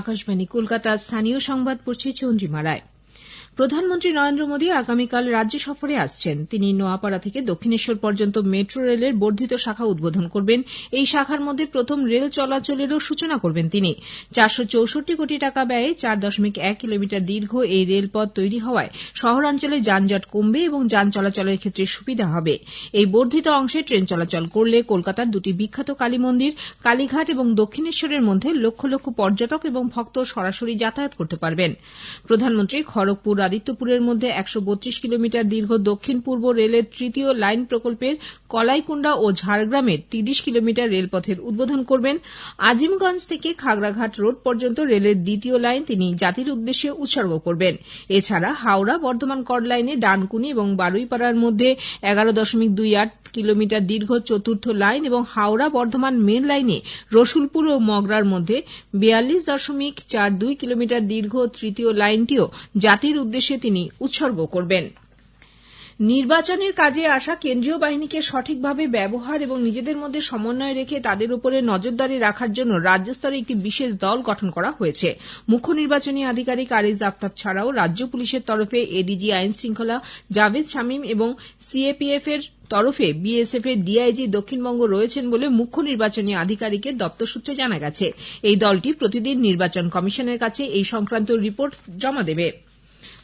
আকাশবাণী কলকাতা স্থানীয় সংবাদ পড়ছে চন্দ্রিমা রায়। প্রধানমন্ত্রী নরেন্দ্র মোদী আগামীকাল রাজ্য সফরে আসছেন। তিনি নোয়াপাড়া থেকে দক্ষিণেশ্বর পর্যন্ত মেট্রো রেলের বর্ধিত শাখা উদ্বোধন করবেন। এই শাখার মধ্যে প্রথম রেল চলাচলেরও সূচনা করবেন তিনি। 464 কোটি টাকা ব্যয়ে 4.1 কিলোমিটার দীর্ঘ এই রেলপথ তৈরি হওয়ায় শহরাঞ্চলে যানজট কমবে এবং যান চলাচলের ক্ষেত্রে সুবিধা হবে। এই বর্ধিত অংশে ট্রেন চলাচল করলে কলকাতার দুটি বিখ্যাত কালী মন্দির কালীঘাট এবং দক্ষিণেশ্বরের মধ্যে লক্ষ লক্ষ পর্যটক এবং ভক্ত সরাসরি যাতায়াত করতে পারবেন। প্রধানমন্ত্রী খড়গপুর আদিত্যপুরের মধ্যে 132 কিলোমিটার দীর্ঘ দক্ষিণ পূর্ব রেলের তৃতীয় লাইন প্রকল্পের কলাইকুণ্ডা ও ঝাড়গ্রামের 30 কিলোমিটার রেলপথের উদ্বোধন করবেন। আজিমগঞ্জ থেকে খাগড়াঘাট রোড পর্যন্ত রেলের দ্বিতীয় লাইন তিনি জাতির উদ্দেশ্যে উৎসর্গ করবেন। এছাড়া হাওড়া বর্ধমান কর লাইনে ডানকুনি এবং বারুইপাড়ার মধ্যে 11.28 কিলোমিটার দীর্ঘ চতুর্থ লাইন এবং হাওড়া বর্ধমান মেন লাইনে রসুলপুর ও মগরার মধ্যে 42.42 কিলোমিটার দীর্ঘ তৃতীয় লাইনটিও জাতির উদ্দেশ্যে তিনি উৎসর্গ করবেন। নির্বাচনের কাজে আসা কেন্দ্রীয় বাহিনীকে সঠিকভাবে ব্যবহার এবং নিজেদের মধ্যে সমন্বয় রেখে তাদের উপরে নজরদারি রাখার জন্য রাজ্য স্তরে একটি বিশেষ দল গঠন করা হয়েছে। মুখ্য নির্বাচনী আধিকারিক আরিজ আফতাব ছাড়াও রাজ্য পুলিশের তরফে এডিজি আইন শৃঙ্খলা জাভেদ শামীম এবং সিএপিএফ এর তরফে বিএসএফ এর ডিআইজি দক্ষিণবঙ্গ রয়েছেন বলে মুখ্য নির্বাচনী আধিকারিকের দপ্তর সূত্রে জানা গেছে। এই দলটি প্রতিদিন নির্বাচন কমিশনের কাছে এই সংক্রান্ত রিপোর্ট জমা দেবে।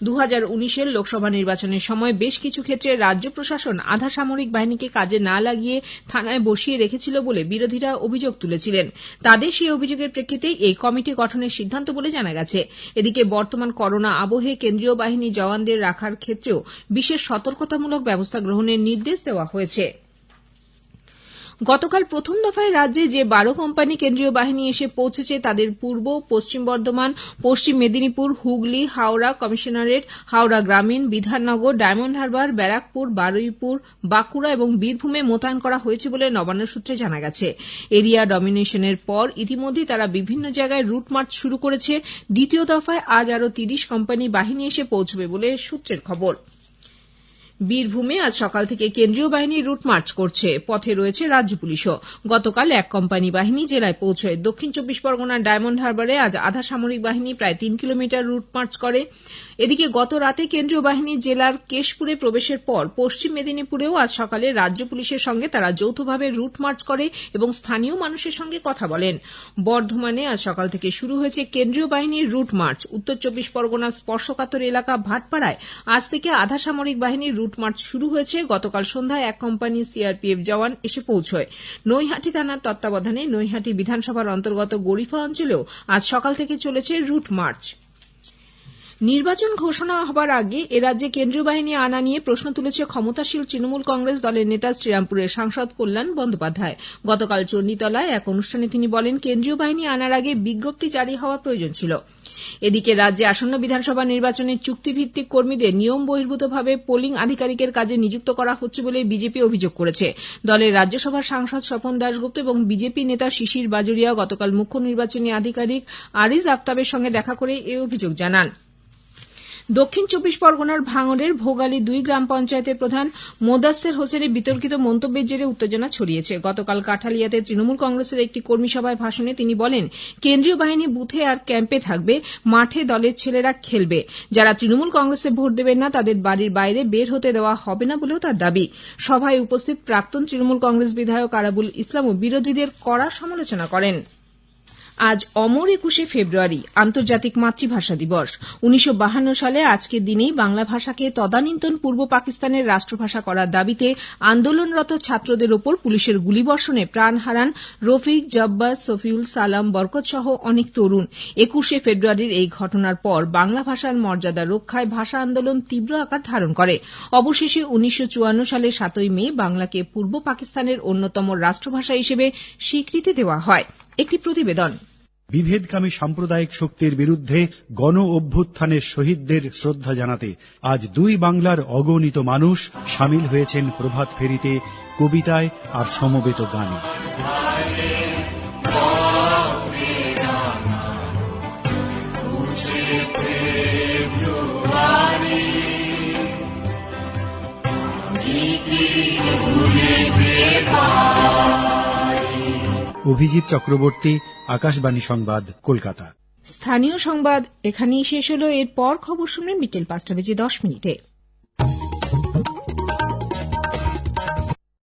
2019 লোকসভা নির্বাচনের সময় বেশ কিছু ক্ষেত্রে রাজ্য প্রশাসন আধা সামরিক বাহিনীকে কাজে না লাগিয়ে থানায় বসিয়ে রেখেছিল বলে বিরোধীরা অভিযোগ তুলেছিলেন। তাদের সেই অভিযোগের প্রেক্ষিতেই এই কমিটি গঠনের সিদ্ধান্ত বলে জানা গেছে। এদিকে বর্তমান করোনা আবহে কেন্দ্রীয় বাহিনী জওয়ানদের রাখার ক্ষেত্রেও বিশেষ সতর্কতামূলক ব্যবস্থা গ্রহণের নির্দেশ দেওয়া হয়েছে। গতকাল প্রথম দফায় রাজ্যে যে 12 কোম্পানি কেন্দ্রীয় বাহিনী এসে পৌঁছেছে তাদের পূর্ব, পশ্চিম বর্ধমান, পশ্চিম মেদিনীপুর, হুগলি, হাওড়া কমিশনারেট, হাওড়া গ্রামীণ, বিধাননগর, ডায়মন্ড হারবার, ব্যারাকপুর, বারুইপুর, বাঁকুড়া এবং বীরভূমে মোতায়েন করা হয়েছে বলে নবান্ন সূত্রে জানা গেছে। এরিয়া ডমিনেশনের পর ইতিমধ্যেই তারা বিভিন্ন জায়গায় রুট মার্চ শুরু করেছে। দ্বিতীয় দফায় আজ আরও 30 কোম্পানি বাহিনী এসে পৌঁছবে বলে সূত্রের খবর। বীরভূমে আজ সকাল থেকে কেন্দ্রীয় বাহিনী রুট মার্চ করছে। পথে রয়েছে রাজ্য পুলিশও। গতকাল এক কোম্পানি বাহিনী জেলায় পৌঁছয়। দক্ষিণ 24 পরগনার ডায়মন্ড হারবারে আজ আধা সামরিক বাহিনী প্রায় 3 কিলোমিটার রুট মার্চ করে। এদিকে গত রাতে কেন্দ্রীয় বাহিনী জেলার কেশপুরে প্রবেশের পর পশ্চিম মেদিনীপুরেও আজ সকালে রাজ্য পুলিশের সঙ্গে তারা যৌথভাবে রুট মার্চ করে এবং স্থানীয় মানুষের সঙ্গে কথা বলেন। বর্ধমানে আজ সকাল থেকে শুরু হয়েছে কেন্দ্রীয় বাহিনীর রুট মার্চ। উত্তর 24 পরগনার স্পর্শকাতর এলাকা ভাটপাড়ায় আজ থেকে আধা সামরিক বাহিনীর রুট মার্চ শুরু হয়েছে। গতকাল সন্ধ্যায় এক কোম্পানি সিআরপিএফ জওয়ান এসে পৌঁছয়। নৈহাটি থানার তত্ত্বাবধানে নৈহাটি বিধানসভার অন্তর্গত গরিফা অঞ্চলেও আজ সকাল থেকে চলেছে রুট মার্চ। নির্বাচন ঘোষণা হবার আগে এরাজ্যে কেন্দ্রীয় বাহিনী আনা নিয়ে প্রশ্ন তুলেছে ক্ষমতাসীন তৃণমূল কংগ্রেস দলের নেতা শ্রীরামপুরের সাংসদ কল্যাণ বন্দ্যোপাধ্যায়। গতকাল চণ্ডীতলায় এক অনুষ্ঠানে তিনি বলেন, কেন্দ্রীয় বাহিনী আনার আগে বিজ্ঞপ্তি জারি হওয়া প্রয়োজন ছিল। এদিকে রাজ্যে আসন্ন বিধানসভা নির্বাচনে চুক্তিভিত্তিক কর্মীদের নিয়ম বহির্ভূতভাবে পোলিং আধিকারিকের কাজে নিযুক্ত করা হচ্ছে বলে বিজেপি অভিযোগ করেছে। দলের রাজ্যসভার সাংসদ স্বপন দাশগুপ্ত এবং বিজেপি নেতা শিশির বাজোরিয়া গতকাল মুখ্য নির্বাচনী আধিকারিক আরিজ আফতাবের সঙ্গে দেখা করে এই অভিযোগ জানান। দক্ষিণ 24 পরগনার ভাঙড়ের ভোগালী 2 গ্রাম পঞ্চায়েতের প্রধান মোদাস্সের হোসেনের বিতর্কিত মন্তব্যের জেরে উত্তেজনা ছড়িয়েছে। গতকাল কাঠালিয়াতে তৃণমূল কংগ্রেসের একটি কর্মী সভায় ভাষণে তিনি বলেন, কেন্দ্রীয় বাহিনী বুথে আর ক্যাম্পে থাকবে, মাঠে দলের ছেলেরা খেলবে। যারা তৃণমূল কংগ্রেসে ভোট দেবেন না তাদের বাড়ির বাইরে বের হতে দেওয়া হবে না বলেও তার দাবি। সভায় উপস্থিত প্রাক্তন তৃণমূল কংগ্রেস বিধায়ক আরাবুল ইসলামও বিরোধীদের কড়া সমালোচনা করেন। আজ অমর 21শে ফেব্রুয়ারি আন্তর্জাতিক মাতৃভাষা দিবস। 1952 সালে আজকের দিনেই বাংলা ভাষাকে তদানীন্তন পূর্ব পাকিস্তানের রাষ্ট্রভাষা করার দাবিতে আন্দোলনরত ছাত্রদের ওপর পুলিশের গুলিবর্ষণে প্রাণ হারান রফিক, জব্বার, সফিউল, সালাম, বরকত সহ অনেক তরুণ। 21শে ফেব্রুয়ারির এই ঘটনার পর বাংলা ভাষার মর্যাদা রক্ষায় ভাষা আন্দোলন তীব্র আকার ধারণ করে। অবশেষে 1954 সালে 7ই মে বাংলাকে পূর্ব পাকিস্তানের অন্যতম রাষ্ট্রভাষা হিসেবে স্বীকৃতি দেওয়া হয়। একটি প্রতিবেদন। বিভেদকামী সাম্প্রদায়িক শক্তির বিরুদ্ধে গণ অভ্যুত্থানের শহীদদের শ্রদ্ধা জানাতে আজ দুই বাংলার অগণিত মানুষ সামিল হয়েছেন প্রভাত ফেরিতে, কবিতায় আর সমবেত গানে। অভিজিৎ চক্রবর্তী, আকাশবাণী সংবাদ, কলকাতা। স্থানীয় সংবাদ এখানেই শেষ হলো। এরপর খবর শুনবেন বিকেল 5:10 মিনিটে।